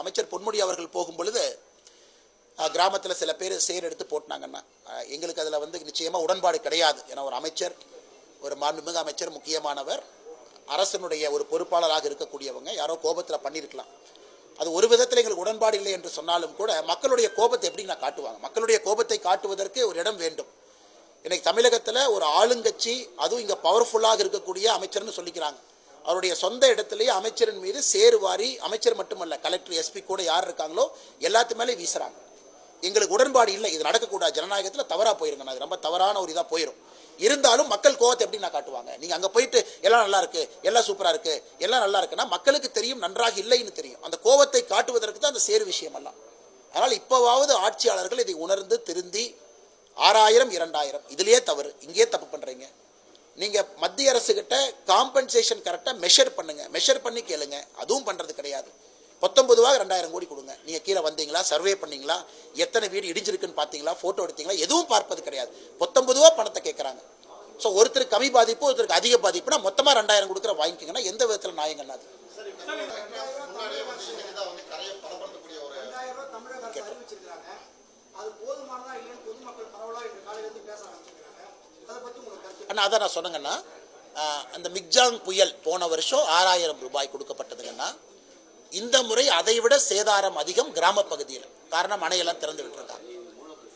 அமைச்சர் பொன்முடி அவர்கள் போகும் பொழுது கிராமத்தில் சில பேர் சேர் எடுத்து போட்டினாங்கன்னா எங்களுக்கு அதில் நிச்சயமாக உடன்பாடு கிடையாது. ஏன்னா ஒரு அமைச்சர், ஒரு மாண்புமிகு அமைச்சர், முக்கியமானவர், அரசனுடைய ஒரு பொறுப்பாளராக இருக்கக்கூடியவங்க யாரோ கோபத்தில் பண்ணியிருக்கலாம். அது ஒரு விதத்தில் எங்களுக்கு உடன்பாடு இல்லை என்று சொன்னாலும் கூட மக்களுடைய கோபத்தை எப்படி நான் காட்டுவாங்க? மக்களுடைய கோபத்தை காட்டுவதற்கு ஒரு இடம் வேண்டும். இன்னைக்கு தமிழகத்தில் ஒரு ஆளுங்கட்சி, அதுவும் இங்கே பவர்ஃபுல்லாக இருக்கக்கூடிய அமைச்சர்னு சொல்லிக்கிறாங்க. அவருடைய சொந்த இடத்துலேயே அமைச்சரின் மீது சேருவாரி, அமைச்சர் மட்டுமல்ல கலெக்டர், எஸ்பி கூட யார் இருக்காங்களோ எல்லாத்து மேலே வீசுறாங்க. எங்களுக்கு உடன்பாடு இல்லை, இது நடக்கக்கூடாது, ஜனநாயகத்தில் தவறாக போயிருங்க, அது ரொம்ப தவறான ஒரு இதாக போயிடும். இருந்தாலும் மக்கள் கோவத்தை எப்படி நான் காட்டுவாங்க? நீங்கள் அங்கே போயிட்டு எல்லாம் நல்லா இருக்கு, எல்லாம் சூப்பராக இருக்கு, எல்லாம் நல்லா இருக்குன்னா மக்களுக்கு தெரியும் நன்றாக இல்லைன்னு தெரியும். அந்த கோவத்தை காட்டுவதற்கு தான் அந்த சேரு விஷயம் எல்லாம். அதனால் இப்போவாவது ஆட்சியாளர்கள் இதை உணர்ந்து திருந்தி 6000 2000 இதுலேயே தவறு, இங்கேயே தப்பு பண்ணுறீங்க. நீங்கள் மத்திய அரசுகிட்ட காம்பன்சேஷன் கரெக்டாக மெஷர் பண்ணுங்க, மெஷர் பண்ணி கேளுங்க. அதுவும் பண்ணுறது கிடையாது. 19 2000 கோடி கொடுங்க. நீங்கள் கீழே வந்தீங்களா, சர்வே பண்ணீங்களா, எத்தனை வீடு இடிஞ்சிருக்குன்னு பார்த்தீங்களா, ஃபோட்டோ எடுத்தீங்களா, எதுவும் பார்ப்பது கிடையாது. 19 பணத்தை கேட்குறாங்க. ஸோ ஒருத்தருக்கு கம்மி பாதிப்பு, ஒருத்தருக்கு அதிக பாதிப்புனா மொத்தமாக 2000 கொடுக்குற வாங்கிக்கிங்கன்னா எந்த விதத்தில் நியாயங்கண்ணா அது? அண்ணா அதான் நான் சொன்னேங்கண்ணா, அந்த மிக்ஜாங் புயல் போன வருஷம் 6000 ரூபாய் கொடுக்கப்பட்டதுங்கண்ணா. இந்த முறை அதைவிட சேதாரம் அதிகம் கிராம பகுதியில். காரணம் அணையெல்லாம் திறந்து விட்டுருக்காங்க.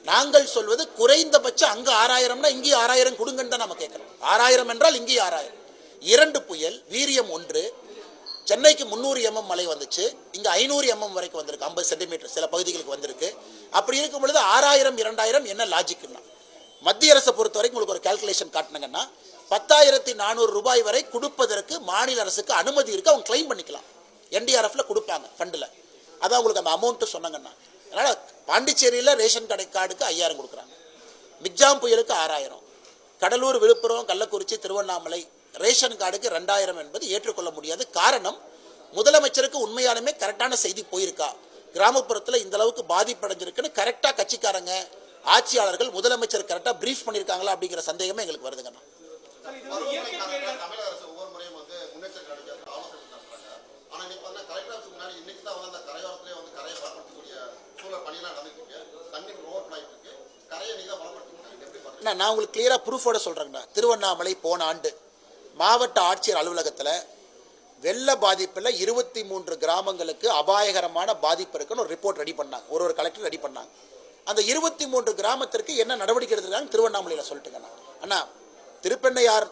நாங்கள் சொல்வது குறைந்தபட்சம் அங்கே 6000னா இங்கேயும் 6000 கொடுங்கன்னு தான் நம்ம கேட்குறோம். 6000 என்றால் இங்கேயும் 6000. 2 புயல், வீரியம் 1, சென்னைக்கு 300 mm மழை வந்துச்சு, இங்கே 500 mm வரைக்கும் வந்திருக்கு, 50 சென்டிமீட்டர் சில பகுதிகளுக்கு வந்திருக்கு. அப்படி இருக்கும் பொழுது 6000 2000 என்ன லாஜிக்குன்னா, மத்திய அரசை பொறுத்த வரைக்கும் உங்களுக்கு ஒரு கால்குலேஷன் காட்டினாங்கன்னா 10,400 ரூபாய் வரை கொடுப்பதற்கு மாநில அரசுக்கு அனுமதி இருக்குது. அவங்க கிளைம் பண்ணிக்கலாம், என்டிஆர்எஃப்ல கொடுப்பாங்க ஃபண்டில். அதான் உங்களுக்கு அந்த அமௌண்ட்டு சொன்னாங்கண்ணா. அதனால் பாண்டிச்சேரியில் ரேஷன் கார்டுக்கு 5000 கொடுக்குறாங்க, மிக்ஜாம் புயலுக்கு 6000, கடலூர், விழுப்புரம், கள்ளக்குறிச்சி, திருவண்ணாமலை ரேஷன் கார்டுக்கு 2000 என்பது ஏற்றுக்கொள்ள முடியாது. காரணம், முதலமைச்சருக்கு உண்மையாலுமே கரெக்டான செய்தி போயிருக்கா, கிராமப்புறத்தில் இந்த அளவுக்கு பாதிப்படைஞ்சிருக்குன்னு கரெக்டாக கட்சிக்காரங்க, ஆட்சியாளர்கள், முதலமைச்சர் கரெக்டாக பிரீஃப் பண்ணியிருக்காங்களா அப்படிங்கிற சந்தேகமே எங்களுக்கு வருதுங்கண்ணா. நான் உங்களுக்கு கிளியராக ப்ரூஃபோட சொல்கிறேங்கண்ணா. திருவண்ணாமலை போன ஆண்டு மாவட்ட ஆட்சியர் அலுவலகத்தில் வெள்ள பாதிப்பில் 23 கிராமங்களுக்கு அபாயகரமான பாதிப்பு இருக்குன்னு ஒரு ரிப்போர்ட் ரெடி பண்ணாங்க, ஒரு கலெக்டர் ரெடி பண்ணாங்க. அந்த 23 கிராமத்திற்கு என்ன நடவடிக்கை எடுத்துருக்காங்க திருவண்ணாமலையில் சொல்லிட்டுங்கண்ணா. அண்ணா, திருப்பெண்ணையார்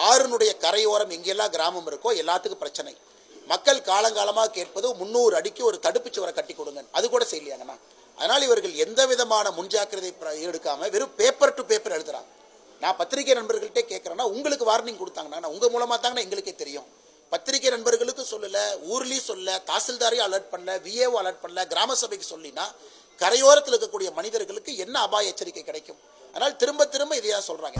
ஆறுனுடைய கரையோரம் எங்கெல்லாம் கிராமம் இருக்கோ எல்லாத்துக்கும் பிரச்சனை. மக்கள் காலங்காலமாக கேட்பது 300 அடிக்கு ஒரு தடுப்பு சுவரை கட்டி கொடுங்க, அது கூட செய்யலையாங்கண்ணா. அதனால் இவர்கள் எந்த விதமான முன்ஜாக்கிரதை எடுக்காமல் வெறும் பேப்பர் டு பேப்பர் எழுதுறாங்க. நான் பத்திரிகை நண்பர்கள்ட்டே கேட்குறேன்னா, உங்களுக்கு வார்னிங் கொடுத்தாங்கன்னா உங்கள் மூலமாக தாங்கன்னா எங்களுக்கே தெரியும். பத்திரிகை நண்பர்களுக்கு சொல்லலை, ஊர்லேயும் சொல்லலை, தாசில்தாரையும் அலர்ட் பண்ணல, விஏஓ அலர்ட் பண்ணல, கிராம சபைக்கு சொல்லினா கரையோரத்தில் இருக்கக்கூடிய மனிதர்களுக்கு என்ன அபாய எச்சரிக்கை கிடைக்கும்? அதனால் திரும்ப திரும்ப இதையா சொல்கிறாங்க.